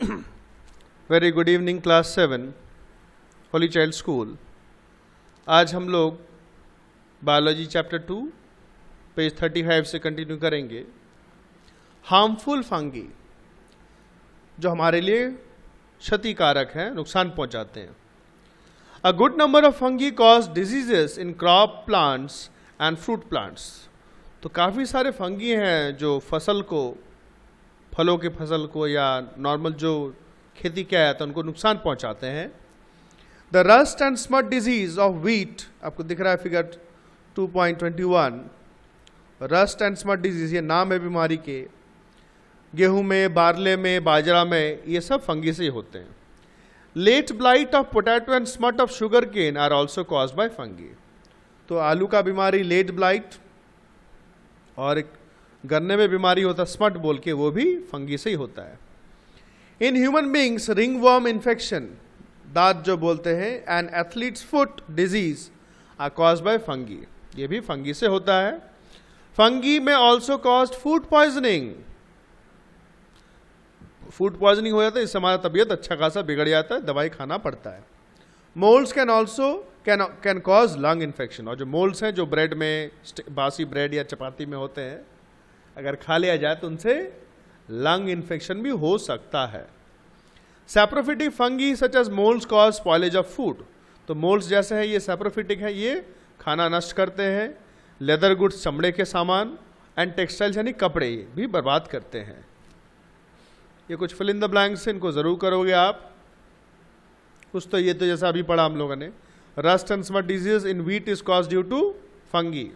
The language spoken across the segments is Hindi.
Very good evening class 7 Holi child school. आज हम लोग बायोलॉजी चैप्टर 2 पेज 35 से कंटिन्यू करेंगे। हार्मफुल फंगी जो हमारे लिए क्षतिकारक हैं, नुकसान पहुंचाते हैं। A good number of fungi cause diseases in crop plants and fruit plants. तो काफ़ी सारे फंगी हैं जो फसल को, फलों के फसल को या नॉर्मल जो खेती किया जाता है उनको नुकसान पहुंचाते हैं। The rust and smut disease of wheat, आपको दिख रहा है figure 2.21। Rust and smut disease ये नाम है बीमारी के। गेहूं में, बारले में, बाजरा में, ये सब फंगी से होते हैं। Late blight of potato and smut of sugarcane are also caused by fungi. तो आलू का बीमारी लेट ब्लाइट, और एक गन्ने में बीमारी होता है स्मट बोल के, वो भी फंगी से ही होता है। In human beings ringworm infection, दांत जो बोलते हैं, and athlete's foot disease are caused by fungi, ये भी फंगी से होता है। फंगी में also caused food poisoning. Food poisoning हो जाता है, इससे हमारा तबीयत अच्छा खासा बिगड़ जाता है, दवाई खाना पड़ता है। Moulds can also can cause lung infection, और जो मोल्ड्स हैं जो ब्रेड में, बासी ब्रेड या चपाती में होते हैं, अगर खा लिया जाए तो उनसे लंग इन्फेक्शन भी हो सकता है। Saprophytic fungi such as moulds cause spoilage of food. तो मोल्ड्स जैसे है ये सैप्रोफिटिक है, ये खाना नष्ट करते हैं। लेदर गुड्स, चमड़े के सामान, एंड टेक्सटाइल्स यानी कपड़े, ये भी बर्बाद करते हैं। ये कुछ फिल इन द ब्लैंक्स, इनको जरूर करोगे आप कुछ। तो ये तो जैसा अभी पढ़ा हम लोगों ने, rust and smut disease in wheat is cause due to fungi.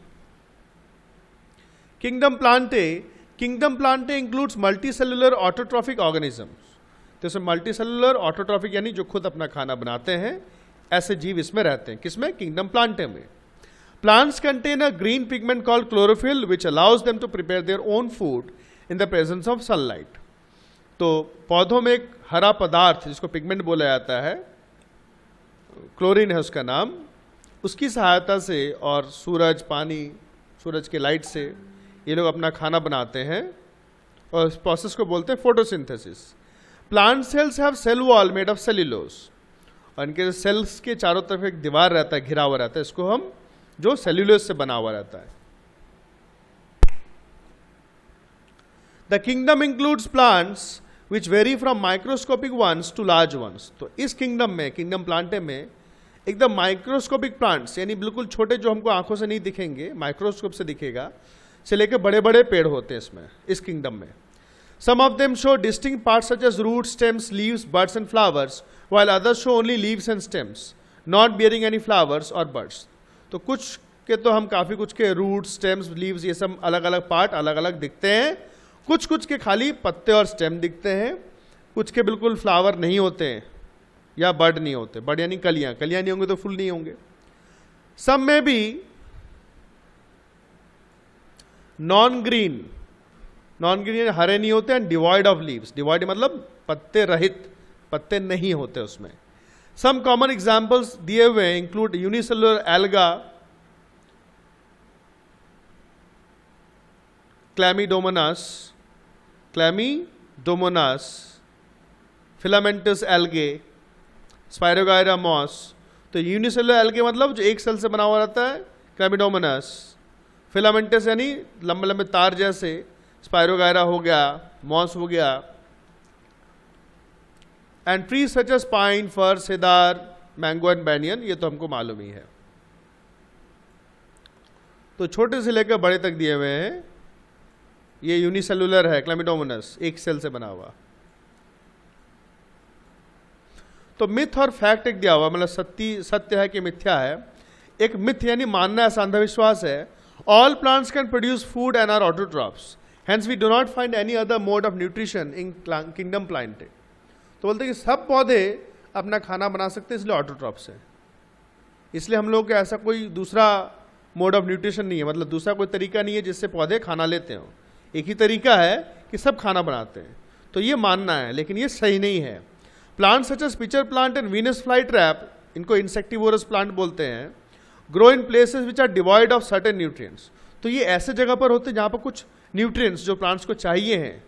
Kingdom plantae includes multicellular autotrophic organisms. तो इसमें मल्टीसेलुलर ऑटोट्रॉफिक यानी जो खुद अपना खाना बनाते हैं, ऐसे जीव इसमें रहते हैं। किसमें? किंगडम प्लांटे में। Plants contain a green pigment called chlorophyll which allows them to prepare their own food in the presence of sunlight. तो पौधों में एक हरा पदार्थ जिसको पिगमेंट बोला जाता है, क्लोरीन है उसका नाम, उसकी सहायता से और सूरज, पानी, सूरज के लाइट से ये लोग अपना खाना बनाते हैं, और इस प्रोसेस को बोलते हैं photosynthesis. Plant cells have cell wall made of cellulose, और इनके सेल्स के चारों तरफ एक दीवार रहता है, घिरा हुआ रहता है, इसको हम जो सेल्यूलोज से बना हुआ रहता है। The kingdom includes plants which vary from microscopic ones to large ones. तो इस किंगडम में, किंगडम प्लांटे में, एकदम माइक्रोस्कोपिक प्लांट्स यानी बिल्कुल छोटे जो हमको आंखों से नहीं दिखेंगे, माइक्रोस्कोप से दिखेगा, से लेकर बड़े बड़े पेड़ होते हैं इसमें, इस किंगडम में। Some of them show distinct parts such as root, stems, leaves, buds and flowers, while others show only leaves and stems not bearing any flowers और बड्स। तो कुछ के तो हम काफी कुछ के रूट, स्टेम्स, लीव्स, ये सब अलग अलग पार्ट अलग अलग दिखते हैं। कुछ के खाली पत्ते और स्टेम दिखते हैं, कुछ के बिल्कुल फ्लावर नहीं होते हैं या बड नहीं होते। बड यानी कलियां नहीं होंगे तो फूल नहीं होंगे। सब में भी नॉन ग्रीन यानी हरे नहीं होते, and devoid of leaves. Devoid मतलब पत्ते रहित, पत्ते नहीं होते उसमें। सम कॉमन एग्जांपल्स दिए हुए include unicellular alga, chlamydomonas, filamentous algae, spirogyra moss. तो यूनिसेलुलर एल्गे मतलब जो एक सेल से बना हुआ रहता है, क्लैमीडोमोनास। फिलामेंटस यानी लंबे लंबे तार जैसे, स्पाइरोगायरा हो गया, मॉस हो गया। And trees such as pine, fir, cedar, mango and banyan, ये तो हमको मालूम ही है। तो छोटे से लेकर बड़े तक दिए हुए हैं। ये यूनिसेलुलर है, क्लैमिडोमोनास, एक सेल से बना हुआ। तो मिथ और फैक्ट एक दिया हुआ, मतलब सत्य है कि मिथ्या है। एक मिथ यानी मानना, ऐसा अंधविश्वास है। All plants can produce food and are autotrophs, hence we do not find any other mode of nutrition in kingdom plantae. तो बोलते हैं कि सब पौधे अपना खाना बना सकते हैं, इसलिए ऑटोट्रॉफ्स है। इसलिए हम लोग का ऐसा कोई दूसरा मोड ऑफ न्यूट्रिशन नहीं है, मतलब दूसरा कोई तरीका नहीं है जिससे पौधे खाना लेते हो। एक ही तरीका है कि सब खाना बनाते हैं। तो ये मानना है, लेकिन ये सही नहीं है। Plant such as pitcher plant and Venus flytrap, इनको इंसेक्टिवोरस प्लांट बोलते हैं, grow in places which are devoid of certain nutrients. तो ये ऐसे जगह पर होते हैं जहाँ पर कुछ न्यूट्रिएंट्स जो प्लांट्स को चाहिए हैं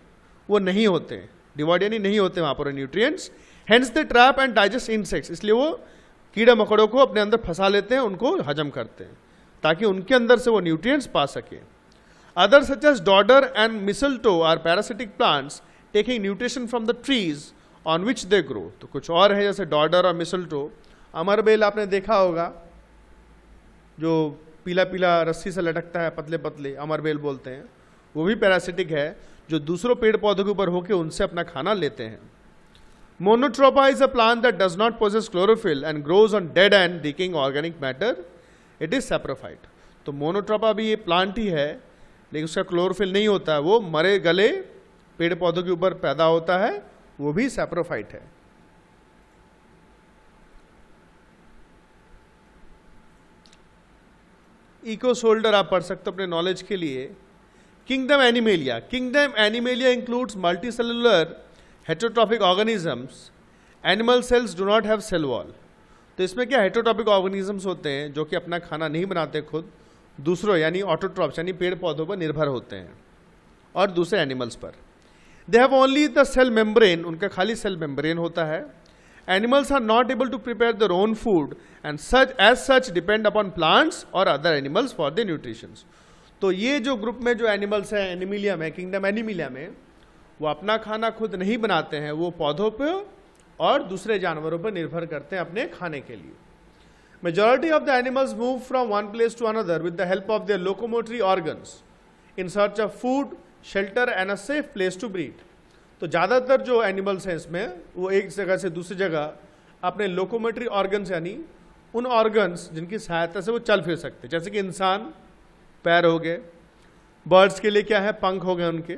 वो नहीं होते, डिवॉइड यानी नहीं होते वहाँ पर nutrients, hence they trap and digest insects, इसलिए वो कीड़ा मकोड़ों को अपने अंदर फंसा लेते हैं, उनको हजम करते हैं ताकि उनके अंदर से वो न्यूट्रिएंट्स पा सके। Other such as dodder and mistletoe are parasitic plants taking nutrition from the trees on which they grow. तो कुछ और है जैसे डॉडर और मिसलटो, अमरबेल आपने देखा होगा जो पीला पीला रस्सी से लटकता है, पतले पतले अमरबेल बोलते हैं, वो भी पैरासिटिक है जो दूसरों पेड़ पौधों के ऊपर होकर उनसे अपना खाना लेते हैं। Monotropa is a plant that does not possess chlorophyll and grows on dead and decaying organic matter, it is saprophyte. तो मोनोट्रोपा भी ये प्लांट ही है लेकिन उसका क्लोरोफिल नहीं होता है, वो मरे गले पेड़ पौधों के ऊपर पैदा होता है, वो भी सैप्रोफाइट है। इको शोल्डर आप पढ़ सकते हो अपने नॉलेज के लिए। Kingdom animalia, kingdom animalia includes multicellular heterotrophic organisms, animal cells do not have cell wall. तो इसमें क्या हेटेरोट्रॉपिक ऑर्गेनिजम्स होते हैं जो कि अपना खाना नहीं बनाते खुद, दूसरों यानी ऑटोट्रॉप्स यानी पेड़ पौधों पर निर्भर होते हैं और दूसरे एनिमल्स पर। They have only the cell membrane, उनका खाली सेल मेम्ब्रेन होता है। Animals are not able to prepare their own food and such depend upon plants और other animals for the nutrition. तो ये जो ग्रुप में जो एनिमल्स हैं एनिमिलिया में, किंगडम एनिमिलिया में, वो अपना खाना खुद नहीं बनाते हैं, वो पौधों पे और दूसरे जानवरों पर निर्भर करते हैं अपने खाने के लिए। Majority of the animals move from one place to another with the help of their locomotory organs in search of food, shelter and a safe place to breed. तो ज़्यादातर जो एनिमल्स हैं इसमें वो एक जगह से दूसरी जगह अपने लोकोमोटरी ऑर्गन्स यानी उन ऑर्गन्स जिनकी सहायता से वो चल फिर सकते हैं, जैसे कि इंसान पैर हो गए, बर्ड्स के लिए क्या है पंख हो गए उनके,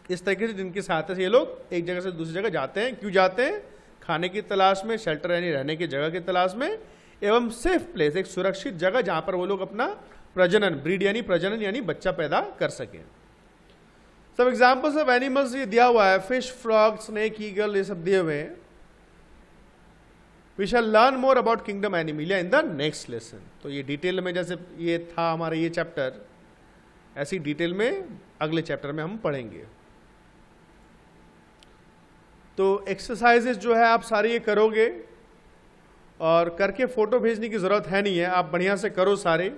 इस तरीके से जिनकी सहायता से ये लोग एक जगह से दूसरी जगह जाते हैं। क्यों जाते हैं? खाने की तलाश में, शेल्टर यानी रहने की जगह की तलाश में, एवं सेफ प्लेस एक सुरक्षित जगह जहां पर वो लोग अपना प्रजनन, ब्रीड यानी प्रजनन यानी बच्चा पैदा कर सकें। सब एग्जाम्पल्स ऑफ एनिमल्स ये दिया हुआ है, फिश, फ्रॉग, स्नेक, ईगल, ये सब दिए हुए हैं। We shall learn more about kingdom animalia in the next lesson. तो ये डिटेल में जैसे ये था हमारा ये चैप्टर, ऐसी डिटेल में अगले चैप्टर में हम पढ़ेंगे। तो एक्सरसाइजेस जो है आप सारी ये करोगे और करके फोटो भेजने की ज़रूरत है नहीं है, आप बढ़िया से करो सारे।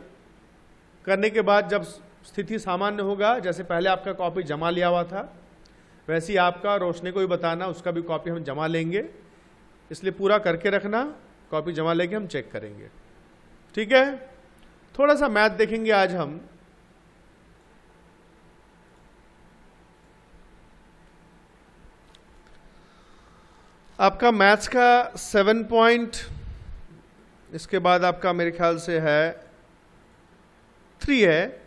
करने के बाद जब स्थिति सामान्य होगा, जैसे पहले आपका कॉपी जमा लिया हुआ था वैसे ही आपका रोशनी को भी बताना, उसका भी कॉपी हम जमा लेंगे, इसलिए पूरा करके रखना, कॉपी जमा लेके हम चेक करेंगे। ठीक है, थोड़ा सा मैथ देखेंगे आज हम। आपका मैथ्स का 7 पॉइंट, इसके बाद आपका मेरे ख्याल से है 3 है।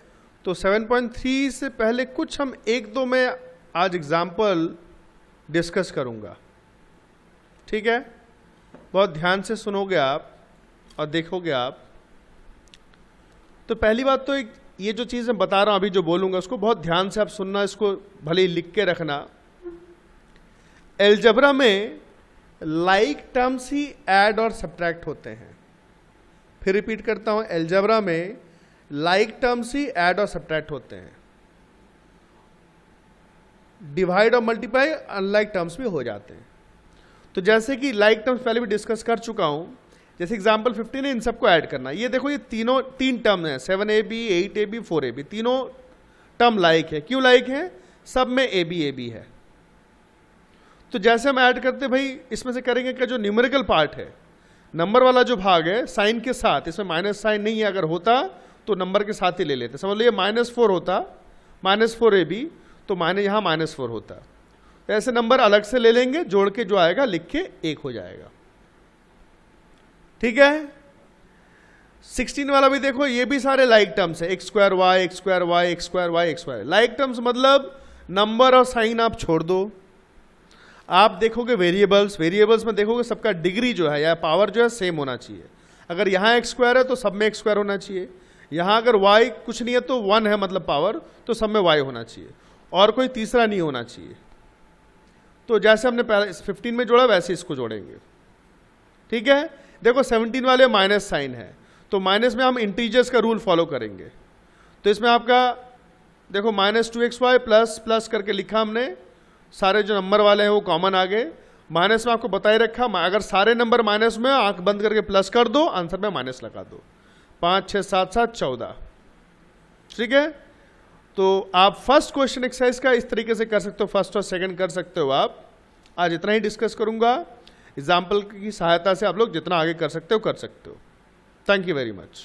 तो 7.3 से पहले कुछ हम एक दो में आज एग्जाम्पल डिस्कस करूंगा। ठीक है, बहुत ध्यान से सुनोगे आप और देखोगे आप। तो पहली बात तो ये जो चीज़ मैं बता रहा हूं अभी जो बोलूंगा उसको बहुत ध्यान से आप सुनना, इसको भले ही लिख के रखना। एलजेब्रा में लाइक टर्म्स ही ऐड और सब्ट्रैक्ट होते हैं। फिर रिपीट करता हूं, एलजेब्रा में लाइक टर्म्स ही ऐड और सब्ट्रैक्ट होते हैं। डिवाइड और मल्टीप्लाई अनलाइक टर्म्स भी हो जाते हैं। तो जैसे कि लाइक टर्म्स पहले भी डिस्कस कर चुका हूं, जैसे एग्जांपल 15 है, इन सबको ऐड करना। ये देखो ये तीन टर्म है, 7ab, 8ab, 4ab, तीनों टर्म लाइक है। क्यों लाइक है? सब में ab है। तो जैसे हम ऐड करते भाई, इसमें से करेंगे क्या, जो न्यूमेरिकल पार्ट है, नंबर वाला जो भाग है साइन के साथ, इसमें माइनस साइन नहीं है, अगर होता तो नंबर के साथ ही ले लेते। समझ लो ये -4 होता, -4ab, तो यहाँ -4 होता। तो ऐसे नंबर अलग से ले लेंगे, जोड़ के जो आएगा लिख के 1 हो जाएगा। ठीक है, 16 वाला भी देखो, ये भी सारे लाइक टर्म्स है, x2y, x2y, x2y, x2y। Like terms मतलब नंबर और साइन आप छोड़ दो। आप देखोगे वेरिएबल्स में देखोगे सबका डिग्री जो है या पावर जो है सेम होना चाहिए। अगर यहाँ x² है तो सब में x² होना चाहिए। यहाँ अगर y कुछ नहीं है तो 1 है मतलब पावर, तो सब में y होना चाहिए और कोई तीसरा नहीं होना चाहिए। तो जैसे हमने पहले 15 में जोड़ा वैसे इसको जोड़ेंगे। ठीक है, देखो 17 वाले माइनस साइन है, तो माइनस में हम इंटीजर्स का रूल फॉलो करेंगे। तो इसमें आपका देखो -2xy प्लस करके लिखा हमने, सारे जो नंबर वाले हैं वो कॉमन आ गए। माइनस में आपको बता ही रखा, अगर सारे नंबर माइनस में, आंख बंद करके प्लस कर दो, आंसर में माइनस लगा दो। 5 6 7 7 14। ठीक है, तो आप फर्स्ट क्वेश्चन एक्सरसाइज का इस तरीके से कर सकते हो, फर्स्ट और सेकंड कर सकते हो आप। आज इतना ही डिस्कस करूंगा, एग्जाम्पल की सहायता से आप लोग जितना आगे कर सकते हो कर सकते हो। Thank you very much.